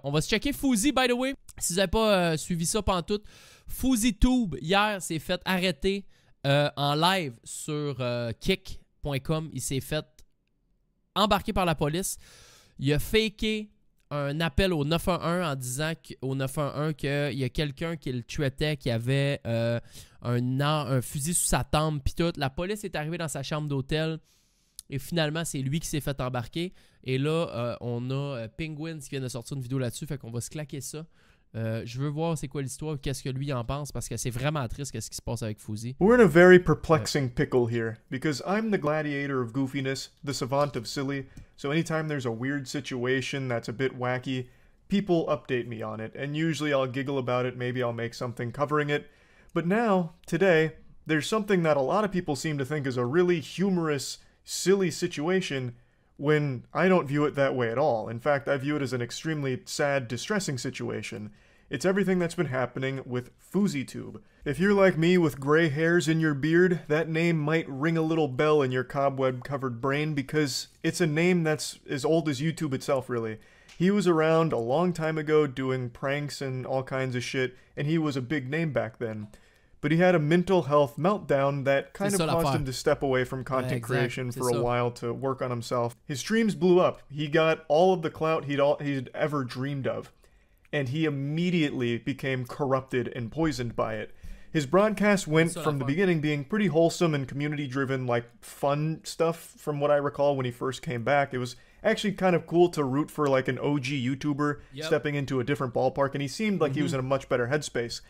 On va se checker Fouzi, by the way. Si vous n'avez pas suivi ça pantoute, FouziTube, hier, s'est fait arrêter en live sur kick.com. Il s'est fait embarquer par la police. Il a faké un appel au 911 en disant au 911 qu'il y a quelqu'un qui le tuaitait, qui avait un fusil sous sa tempe, puis tout. La police est arrivée dans sa chambre d'hôtel. Et finalement, c'est lui qui s'est fait embarquer. Et là, on a Penguins qui vient de sortir une vidéo là-dessus. Fait qu'on va se claquer ça. Je veux voir c'est quoi l'histoire, qu'est-ce que lui en pense, parce que c'est vraiment triste qu'est-ce qui se passe avec Fouzi. We're in a very perplexing pickle here, because I'm the gladiator of goofiness, the savant of silly, so anytime there's a weird situation that's a bit wacky, people update me on it, and usually I'll giggle about it, maybe I'll make something covering it. But now, today, there's something that a lot of people seem to think is a really humorous, silly situation, when I don't view it that way at all. In fact, I view it as an extremely sad, distressing situation. It's everything that's been happening with FouziTube. If you're like me with gray hairs in your beard, that name might ring a little bell in your cobweb-covered brain because it's a name that's as old as YouTube itself, really. He was around a long time ago doing pranks and all kinds of shit, and he was a big name back then. But he had a mental health meltdown that kind of caused him to step away from content creation for a while to work on himself. His streams blew up. He got all of the clout he'd ever dreamed of. And he immediately became corrupted and poisoned by it. His broadcast went from the beginning being pretty wholesome and community-driven, like fun stuff from what I recall when he first came back. It was actually kind of cool to root for like an OG YouTuber stepping into a different ballpark, and he seemed like he was in a much better headspace.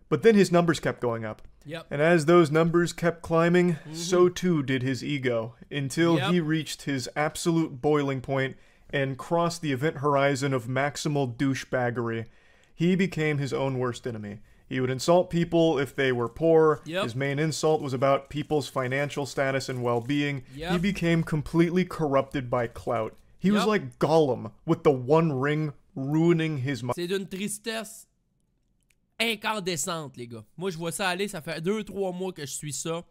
But then his numbers kept going up. And as those numbers kept climbing, so too did his ego, until he reached his absolute boiling point and crossed the event horizon of maximal douchebaggery. He became his own worst enemy. He would insult people if they were poor. His main insult was about people's financial status and well-being. He became completely corrupted by clout. He was like Gollum, with the One Ring ruining his mind. C'est d'une tristesse incandescente, les gars. Moi, je vois ça aller, ça fait 2-3 mois que je suis ça.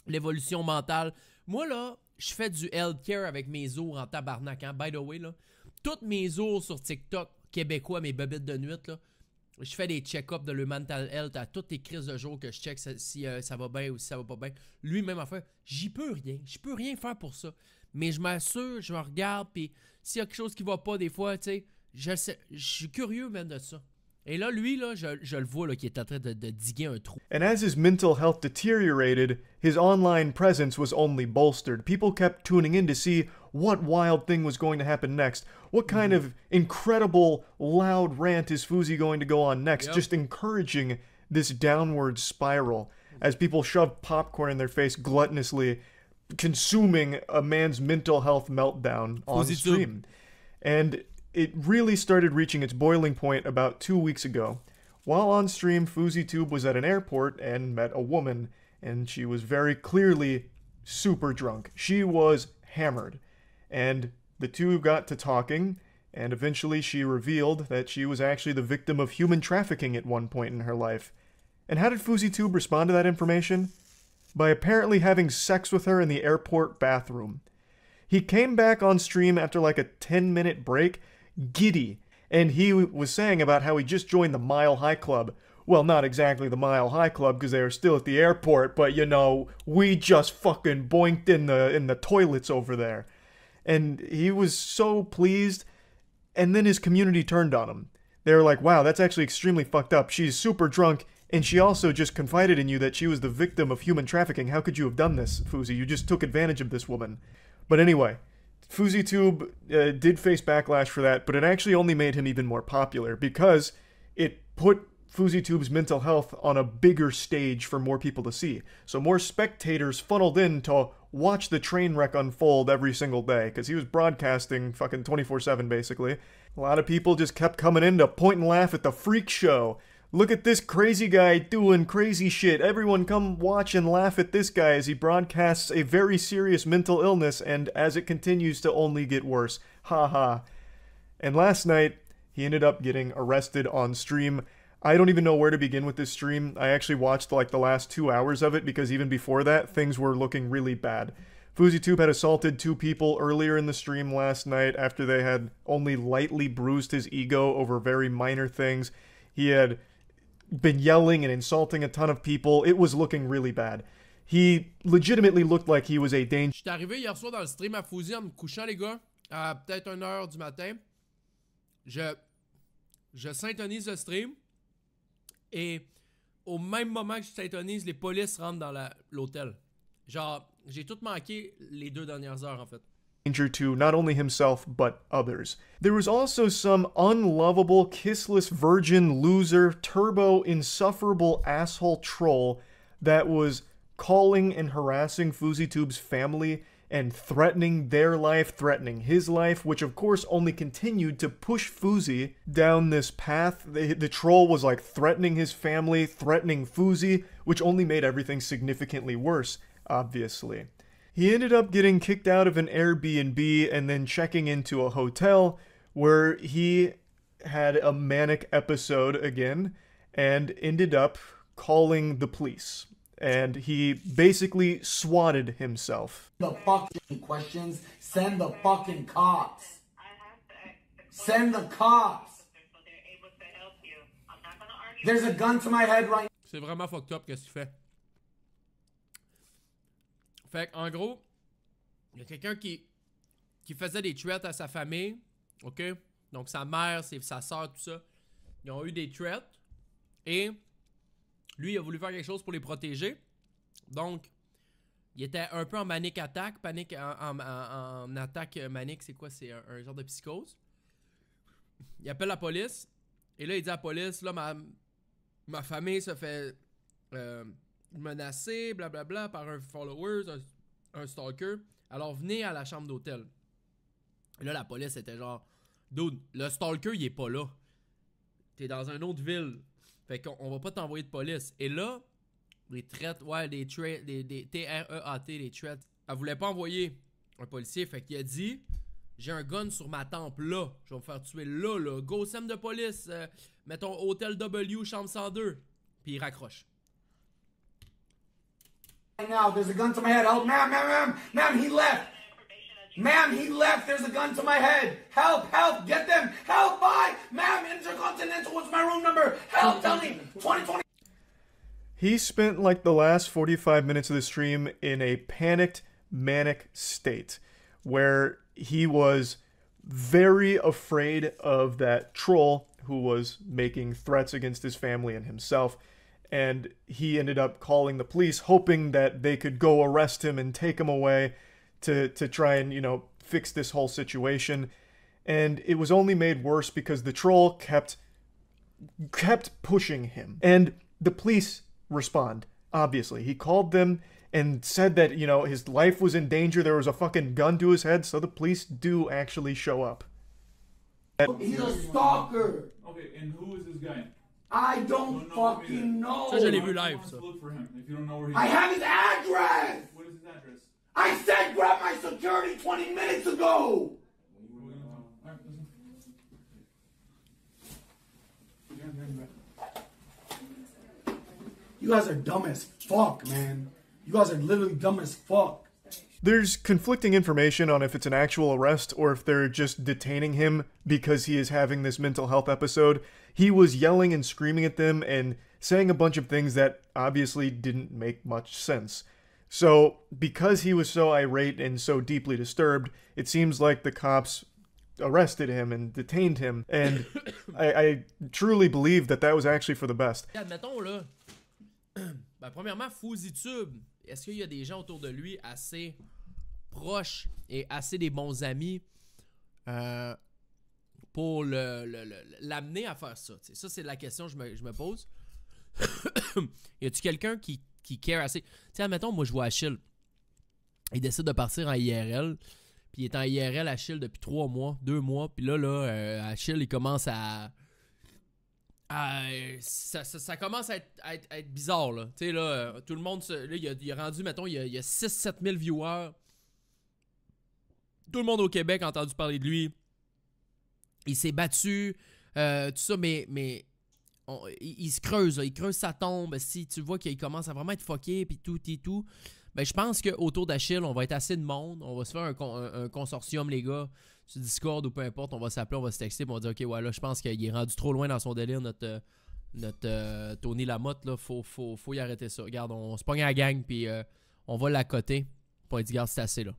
L'évolution mentale. Moi, là, je fais du healthcare avec mes ours en tabarnak, hein. By the way, là, toutes mes ours sur TikTok québécois, mes bobettes de nuit, là, je fais des check-ups de le mental health à toutes les crises de jour que je check si ça va bien ou si ça va pas bien. Lui, même affaire, j'y peux rien. Je peux rien faire pour ça. Mais je m'assure, je me regarde, puis s'il y a quelque chose qui va pas des fois, tu sais, je suis curieux même de ça. Et là, lui, là, je le vois là, qui est en train de diguer un trou. And as his mental health deteriorated, his online presence was only bolstered. People kept tuning in to see what wild thing was going to happen next. What kind of incredible, loud rant is Fouzi going to go on next? Just encouraging this downward spiral as people shoved popcorn in their face gluttonously, consuming a man's mental health meltdown on stream. And it really started reaching its boiling point about 2 weeks ago. While on stream, FouziTube was at an airport and met a woman, and she was very clearly super drunk. She was hammered. And the two got to talking, and eventually she revealed that she was actually the victim of human trafficking at one point in her life. And how did FouziTube respond to that information? By apparently having sex with her in the airport bathroom. He came back on stream after like a 10-minute break, giddy, and he was saying about how he just joined the Mile High Club. Well, not exactly the Mile High Club because they are still at the airport, but you know, we just fucking boinked in the toilets over there. And he was so pleased, and then his community turned on him. They were like, wow, that's actually extremely fucked up. She's super drunk, and she also just confided in you that she was the victim of human trafficking. How could you have done this, Fouzi? You just took advantage of this woman. But anyway, FouziTube did face backlash for that, but it actually only made him even more popular because it put FouziTube's mental health on a bigger stage for more people to see. So more spectators funneled in to watch the train wreck unfold every single day because he was broadcasting fucking 24/7 basically. A lot of people just kept coming in to point and laugh at the freak show. Look at this crazy guy doing crazy shit. Everyone come watch and laugh at this guy as he broadcasts a very serious mental illness and as it continues to only get worse. Ha ha. And last night, he ended up getting arrested on stream. I don't even know where to begin with this stream. I actually watched like the last 2 hours of it because even before that, things were looking really bad. FouseyTube had assaulted 2 people earlier in the stream last night after they had only lightly bruised his ego over very minor things. He had been yelling and insulting a ton of people. It was looking really bad. He legitimately looked like he was a danger. J'étais arrivé hier soir dans le stream à Fousey en me couchant, les gars, à peut-être 1h du matin. Je syntonise le stream et au même moment que je syntonise, les polices rentrent dans l'hôtel. Genre, j'ai tout manqué les 2 dernières heures en fait. Danger to not only himself but others. There was also some unlovable, kissless, virgin, loser, turbo, insufferable asshole troll that was calling and harassing FouseyTube's family and threatening their life, threatening his life, which of course only continued to push Fousey down this path. The troll was like threatening his family, threatening Fousey, which only made everything significantly worse, obviously. He ended up getting kicked out of an Airbnb and then checking into a hotel where he had a manic episode again and ended up calling the police. And he basically swatted himself. The fucking questions, send the fucking cops. Send the cops. There's a gun to my head right now. C'est vraiment fucked up qu'est-ce qu'il fait. Fait en gros, il y a quelqu'un qui faisait des threats à sa famille, ok? Donc sa mère, sa soeur, tout ça. Ils ont eu des threats et lui, il a voulu faire quelque chose pour les protéger. Donc, il était un peu en manic attack. En attaque manique, c'est quoi? C'est un genre de psychose. Il appelle la police. Et là, il dit à la police, là, ma famille se fait menacer, blablabla, par un follower, un stalker. Alors, venez à la chambre d'hôtel. Et là, la police était genre, dude, le stalker, il est pas là. T'es dans une autre ville. Fait qu'on va pas t'envoyer de police. Et là, les traites, ouais, des TREAT, les traites, elle voulait pas envoyer un policier. Fait qu'il a dit, j'ai un gun sur ma tempe là. Je vais me faire tuer là. Go SEM de police. Mettons Hôtel W, chambre 102. Puis il raccroche. Now, there's a gun to my head. Help, ma'am, he left. Ma'am, he left. There's a gun to my head. Help, get them. Help, bye. Ma'am, Intercontinental, what's my room number? Help, tell me. 2020. He spent like the last 45 minutes of the stream in a panicked, manic state where he was very afraid of that troll who was making threats against his family and himself. And he ended up calling the police, hoping that they could go arrest him and take him away to try and, you know, fix this whole situation. And it was only made worse because the troll kept pushing him. And the police respond, obviously. He called them and said that, you know, his life was in danger. There was a fucking gun to his head, so the police do actually show up. He's a stalker. Okay, and who is this guy? I don't fucking know. Ça, je l'ai vu live, ça. Look for him if you don't know where he I is. have his address. What is his address? I said grab my security 20 minutes ago. Alright, listen. You guys are dumb as fuck, man. You guys are literally dumb as fuck. There's conflicting information on if it's an actual arrest or if they're just detaining him because he is having this mental health episode. He was yelling and screaming at them and saying a bunch of things that obviously didn't make much sense. So, because he was so irate and so deeply disturbed, it seems like the cops arrested him and detained him, and I truly believe that was actually for the best. Admettons là, ben, premièrement, FouseyTube, est-ce qu'il y a des gens autour de lui assez proches et assez des bons amis pour l'amener à faire ça? T'sais, ça, c'est la question que je me pose. Y a-tu quelqu'un qui care assez? Tu sais, admettons, moi, je vois Achille. Il décide de partir en IRL. Puis il est en IRL, Achille, depuis 3 mois, 2 mois. Puis là, Achille, il commence ça commence à être bizarre, là. Tu sais, là, tout le monde, là, il a rendu, mettons, il y a 6-7 000 viewers. Tout le monde au Québec a entendu parler de lui. Il s'est battu, tout ça, mais il se creuse, là, il creuse sa tombe. Si tu vois qu'il commence à vraiment être fucké, puis tout. Ben, je pense qu'autour d'Achille, on va être assez de monde. On va se faire un consortium, les gars, sur Discord ou peu importe. On va s'appeler, on va se texter, puis on va dire, OK, ouais, là, je pense qu'il est rendu trop loin dans son délire, notre Tony Lamotte, là. Faut y arrêter ça. Regarde, on se pogne à la gang, puis on va l'accoter. Puis on lui dit, regarde, c'est assez, là.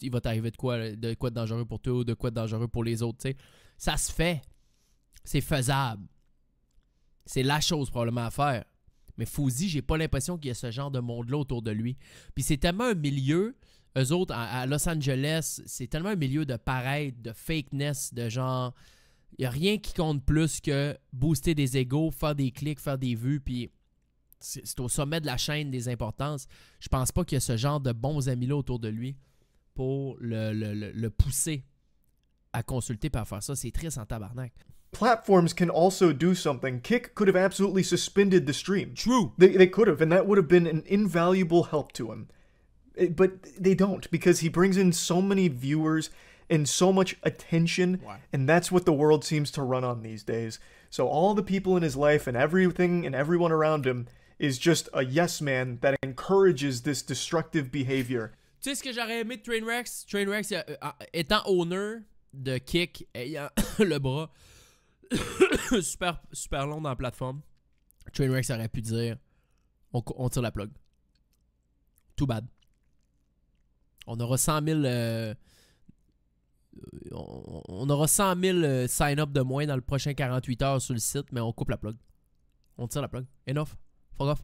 Il va t'arriver de quoi de dangereux pour toi ou de quoi de dangereux pour les autres, tu sais. Ça se fait. C'est faisable. C'est la chose probablement à faire. Mais Fouzi, j'ai pas l'impression qu'il y a ce genre de monde-là autour de lui. Puis c'est tellement un milieu, eux autres, à Los Angeles, c'est tellement un milieu de paraître, de fakeness, de genre... Il n'y a rien qui compte plus que booster des égos, faire des clics, faire des vues, puis c'est au sommet de la chaîne des importances. Je pense pas qu'il y a ce genre de bons amis-là autour de lui pour le pousser à consulter et à faire ça. C'est triste en tabarnak. Platforms can also do something. Kick could have absolutely suspended the stream. True. They could have, and that would have been an invaluable help to him. But they don't, because he brings in so many viewers and so much attention, and that's what the world seems to run on these days. So all the people in his life and everything and everyone around him is just a yes man that encourages this destructive behavior. Tu sais ce que j'aurais aimé de Trainwrecks? Trainwrecks étant owner de Kick, ayant le bras super long dans la plateforme, Trainwrecks aurait pu dire on tire la plug. Too bad. On aura 100 000 on aura 100 000 sign-up de moins dans le prochain 48 heures sur le site, mais on coupe la plug. On tire la plug. Enough. Fuck off.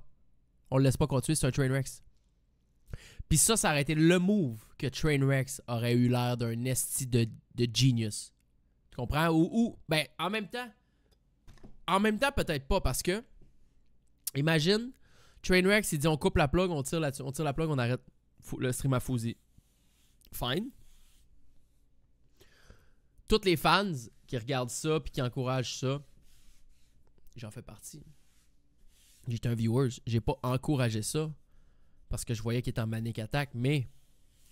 On le laisse pas continuer, c'est un Trainwrecks. Puis ça aurait été le move que Trainwrecks aurait eu l'air d'un esti de genius. Tu comprends? Ou ben, en même temps, peut-être pas, parce que, imagine, Trainwrecks, il dit on coupe la plug, on tire la plug, on arrête le stream à Fouzi. Fine. Tous les fans qui regardent ça puis qui encouragent ça, j'en fais partie. J'étais un viewer, j'ai pas encouragé ça parce que je voyais qu'il était en manic attack, mais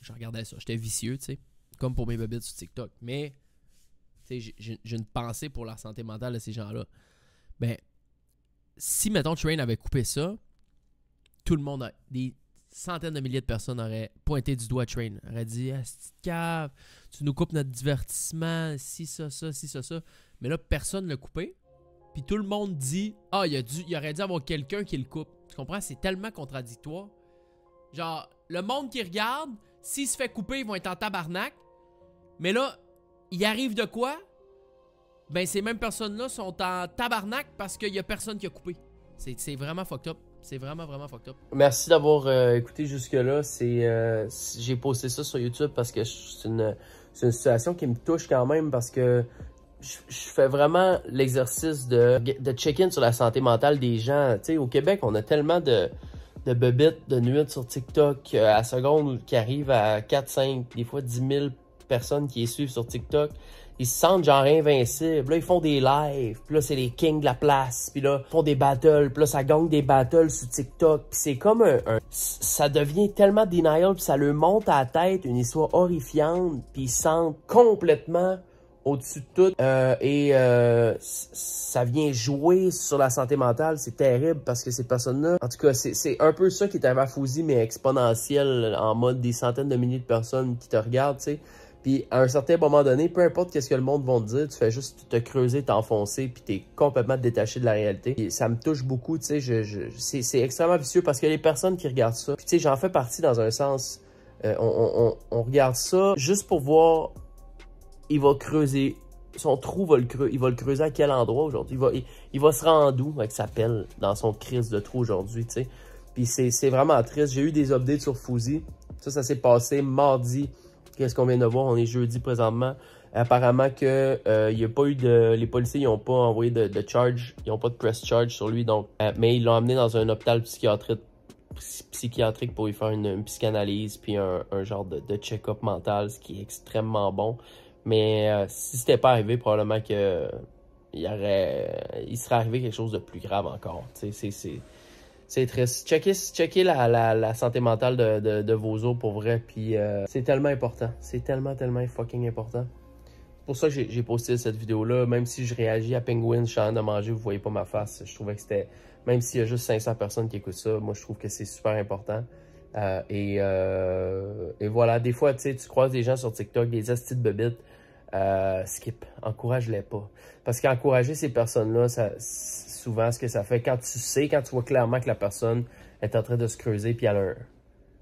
je regardais ça. J'étais vicieux, tu sais, comme pour mes bébés sur TikTok. Mais, tu sais, j'ai une pensée pour la santé mentale de ces gens-là. Ben, si, mettons, Train avait coupé ça, tout le monde, des centaines de milliers de personnes auraient pointé du doigt Train. Auraient dit, ah, c'est cave, tu nous coupes notre divertissement, si ça. Mais là, personne ne l'a coupé. Puis tout le monde dit, ah, il aurait dû avoir quelqu'un qui le coupe. Tu comprends? C'est tellement contradictoire. Genre, le monde qui regarde, s'il se fait couper, ils vont être en tabarnak. Mais là, il arrive de quoi? Ben, ces mêmes personnes-là sont en tabarnak parce qu'il y a personne qui a coupé. C'est vraiment fucked up. C'est vraiment fucked up. Merci d'avoir écouté jusque-là. J'ai posté ça sur YouTube parce que c'est une situation qui me touche quand même parce que je fais vraiment l'exercice de check-in sur la santé mentale des gens. Tu sais, au Québec, on a tellement de bebites de nuit sur TikTok à seconde qui arrivent à 4, 5, des fois 10 000 personnes qui les suivent sur TikTok. Ils se sentent genre invincibles. Là, ils font des lives. Puis là, c'est les kings de la place. Puis là, ils font des battles. Puis là, ça gagne des battles sur TikTok. Puis c'est comme ça devient tellement denial. Puis ça leur monte à la tête une histoire horrifiante. Puis ils se sentent complètement au-dessus de tout. Ça vient jouer sur la santé mentale. C'est terrible parce que ces personnes-là... En tout cas, c'est un peu ça qui est arrivé à Fouzi, mais exponentiel, en mode des centaines de milliers de personnes qui te regardent, tu sais. Puis à un certain moment donné, peu importe qu'est-ce que le monde va te dire, tu fais juste te creuser, t'enfoncer, puis t'es complètement détaché de la réalité. Et ça me touche beaucoup, tu sais, c'est extrêmement vicieux parce que les personnes qui regardent ça, puis tu sais, j'en fais partie dans un sens, on regarde ça juste pour voir, il va creuser, son trou il va le creuser à quel endroit aujourd'hui, il va se rendre où avec sa pelle dans son crise de trou aujourd'hui, tu sais. Puis c'est vraiment triste, j'ai eu des updates sur Fouzi, ça s'est passé mardi. Qu'est-ce qu'on vient de voir? On est jeudi présentement. Apparemment que il y a pas eu les policiers n'ont pas envoyé de charge, ils n'ont pas de press charge sur lui, donc mais ils l'ont amené dans un hôpital psychiatrique pour lui faire une psychanalyse puis un genre de check-up mental, ce qui est extrêmement bon. Mais si c'était pas arrivé, probablement que il serait arrivé quelque chose de plus grave encore. C'est triste. Checkez la santé mentale de vos os pour vrai. Puis c'est tellement important. C'est tellement fucking important. C'est pour ça que j'ai posté cette vidéo-là. Même si je réagis à Penguin, je suis en train de manger, vous voyez pas ma face. Je trouvais que c'était... Même s'il y a juste 500 personnes qui écoutent ça, moi je trouve que c'est super important. Et voilà, des fois, tu sais, tu croises des gens sur TikTok, des astis de bebites, skip, encourage-les pas. Parce qu'encourager ces personnes-là, souvent, ce que ça fait, quand tu vois clairement que la personne est en train de se creuser, puis elle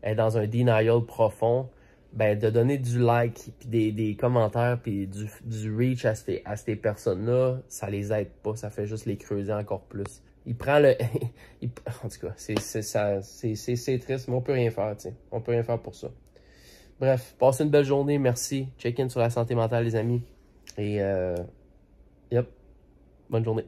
est dans un denial profond, ben, de donner du like, puis des commentaires, puis du reach à ces personnes-là, ça les aide pas, ça fait juste les creuser encore plus. Il prend le... En tout cas, c'est triste, mais on peut rien faire, tu sais. On peut rien faire pour ça. Bref, passez une belle journée, merci. Check-in sur la santé mentale, les amis. Et, yep, bonne journée.